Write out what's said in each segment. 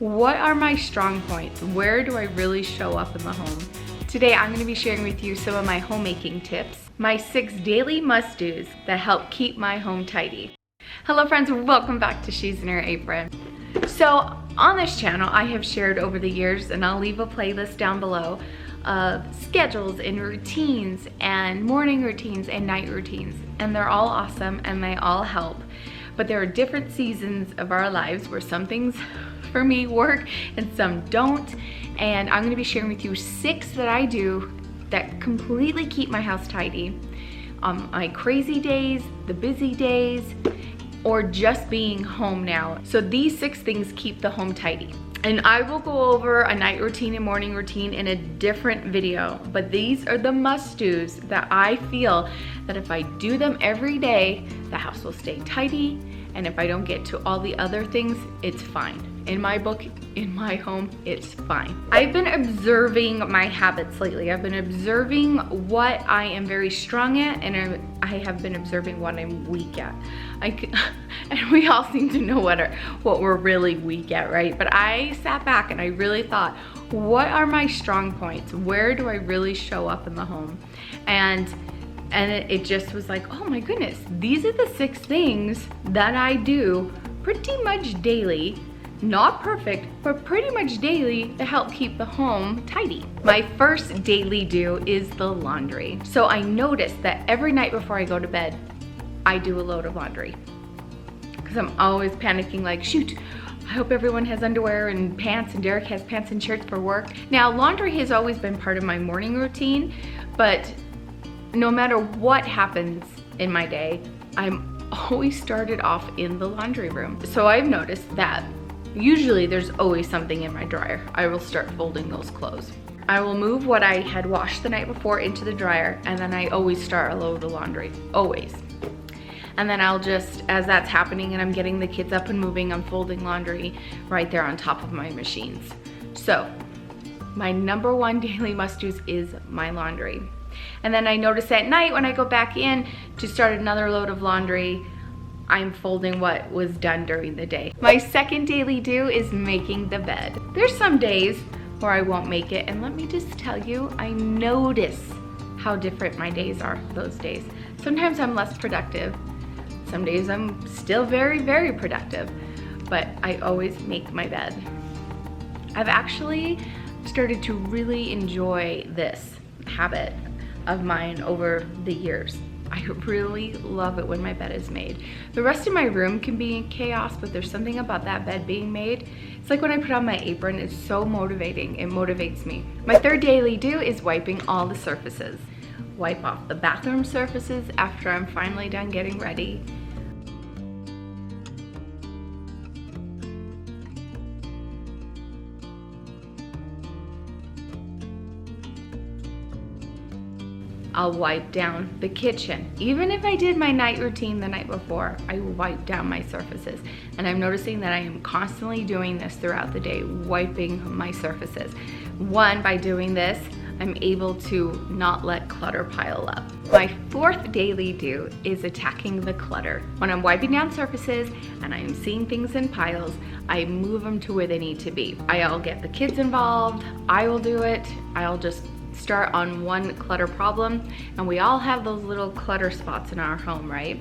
What are my strong points? Where do I really show up in the home? Today I'm going to be sharing with you some of my homemaking tips, my 6 daily must-dos that help keep my home tidy. Hello friends, welcome back to She's in Her Apron. So on this channel I have shared over the years, and I'll leave a playlist down below, of schedules and routines and morning routines and night routines, and they're all awesome and they all help. But there are different seasons of our lives where some things for me work and some don't, and I'm going to be sharing with you 6 that I do that completely keep my house tidy on my crazy days, the busy days, or just being home now. So these 6 things keep the home tidy. And I will go over a night routine and morning routine in a different video, but these are the must-dos that I feel that if I do them every day, the house will stay tidy, and if I don't get to all the other things, it's fine. In my book, in my home, it's fine. I've been observing my habits lately. I've been observing what I am very strong at, and I have been observing what I'm weak at. And we all seem to know what we're really weak at, right? But I sat back and I really thought, what are my strong points? Where do I really show up in the home? And it just was like, oh my goodness, these are the 6 things that I do pretty much daily. Not perfect, but pretty much daily to help keep the home tidy. My first daily do is the laundry. So I noticed that every night before I go to bed, I do a load of laundry. Because I'm always panicking like, shoot, I hope everyone has underwear and pants, and Derek has pants and shirts for work. Now, laundry has always been part of my morning routine, but no matter what happens in my day, I'm always started off in the laundry room. So I've noticed that usually there's always something in my dryer. I will start folding those clothes. I will move what I had washed the night before into the dryer, and then I always start a load of laundry, always. And then I'll just, as that's happening and I'm getting the kids up and moving, I'm folding laundry right there on top of my machines. So my number 1 daily must-dos is my laundry. And then I notice at night when I go back in to start another load of laundry, I'm folding what was done during the day. My second daily do is making the bed. There's some days where I won't make it, and let me just tell you, I notice how different my days are those days. Sometimes I'm less productive. Some days I'm still very, very productive, but I always make my bed. I've actually started to really enjoy this habit of mine over the years. I really love it when my bed is made. The rest of my room can be in chaos, but there's something about that bed being made. It's like when I put on my apron, it's so motivating. It motivates me. My third daily do is wiping all the surfaces. Wipe off the bathroom surfaces after I'm finally done getting ready. I'll wipe down the kitchen. Even if I did my night routine the night before, I wipe down my surfaces. And I'm noticing that I am constantly doing this throughout the day, wiping my surfaces. One, by doing this, I'm able to not let clutter pile up. My 4th daily do is attacking the clutter. When I'm wiping down surfaces and I'm seeing things in piles, I move them to where they need to be. I'll get the kids involved, I will do it, I'll just start on one clutter problem, and we all have those little clutter spots in our home, right?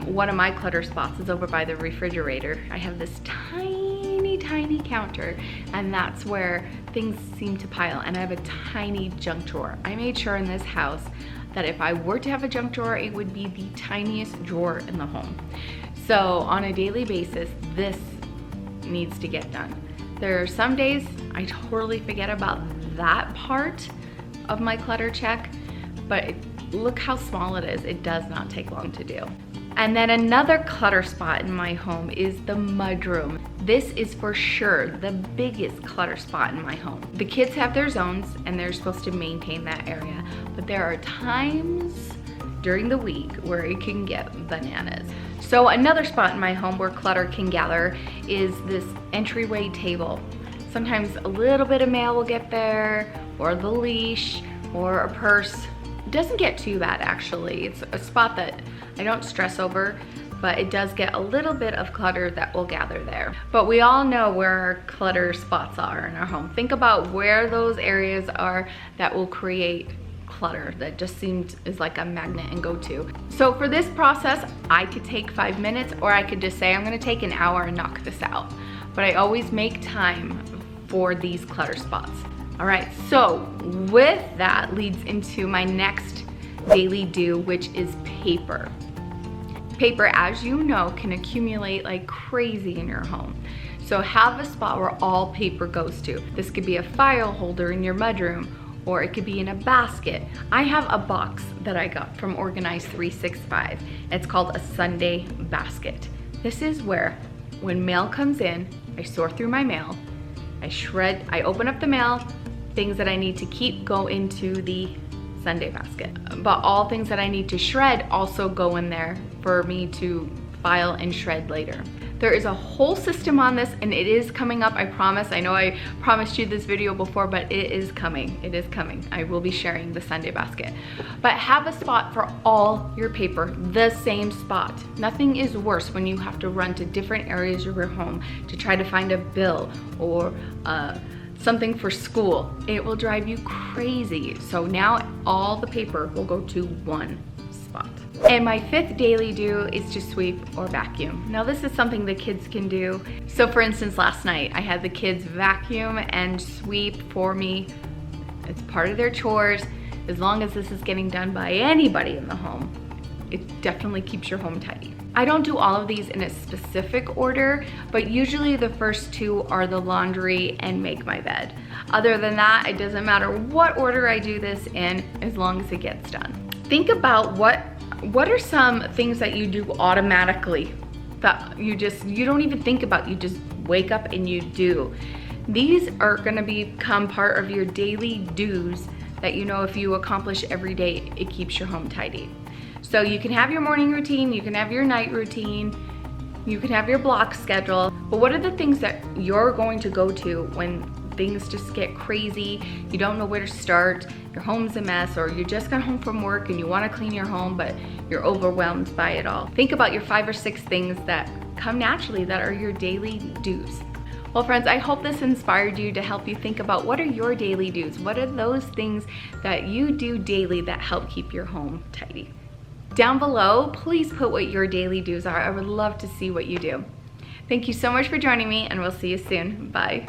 One of my clutter spots is over by the refrigerator. I have this tiny counter, and that's where things seem to pile, and I have a tiny junk drawer. I made sure in this house that if I were to have a junk drawer, it would be the tiniest drawer in the home. So on a daily basis, this needs to get done. There are some days I totally forget about that part of my clutter check, but look how small it is. It does not take long to do. And then another clutter spot in my home is the mudroom. This is for sure the biggest clutter spot in my home. The kids have their zones and they're supposed to maintain that area, but there are times during the week where it can get bananas. So another spot in my home where clutter can gather is this entryway table. Sometimes a little bit of mail will get there, or the leash, or a purse. It doesn't get too bad actually. It's a spot that I don't stress over, but it does get a little bit of clutter that will gather there. But we all know where our clutter spots are in our home. Think about where those areas are that will create clutter that just seems is like a magnet and go to. So for this process, I could take 5 minutes, or I could just say I'm gonna take an hour and knock this out. But I always make time for these clutter spots. All right, so with that leads into my next daily do, which is paper. Paper, as you know, can accumulate like crazy in your home. So have a spot where all paper goes to. This could be a file holder in your mudroom, or it could be in a basket. I have a box that I got from Organize 365. It's called a Sunday basket. This is where, when mail comes in, I sort through my mail, I open up the mail, things that I need to keep go into the Sunday basket. But all things that I need to shred also go in there for me to file and shred later. There is a whole system on this, and it is coming up, I promise. I know I promised you this video before, but it is coming. It is coming. I will be sharing the Sunday basket. But have a spot for all your paper, the same spot. Nothing is worse when you have to run to different areas of your home to try to find a bill or something for school. It will drive you crazy. So now all the paper will go to one spot. And my 5th daily do is to sweep or vacuum. Now this is something the kids can do. So for instance, last night I had the kids vacuum and sweep for me. It's part of their chores. As long as this is getting done by anybody in the home, it definitely keeps your home tidy. I don't do all of these in a specific order, but usually the first 2 are the laundry and make my bed. Other than that, it doesn't matter what order I do this in, as long as it gets done. Think about what are some things that you do automatically that you don't even think about, you just wake up and you do. These are gonna become part of your daily do's that you know if you accomplish every day, it keeps your home tidy. So you can have your morning routine, you can have your night routine, you can have your block schedule, but what are the things that you're going to go to when things just get crazy, you don't know where to start, your home's a mess, or you just got home from work and you wanna clean your home, but you're overwhelmed by it all. Think about your 5 or 6 things that come naturally that are your daily do's. Well friends, I hope this inspired you to help you think about what are your daily do's? What are those things that you do daily that help keep your home tidy? Down below, please put what your daily do's are. I would love to see what you do. Thank you so much for joining me, and we'll see you soon. Bye.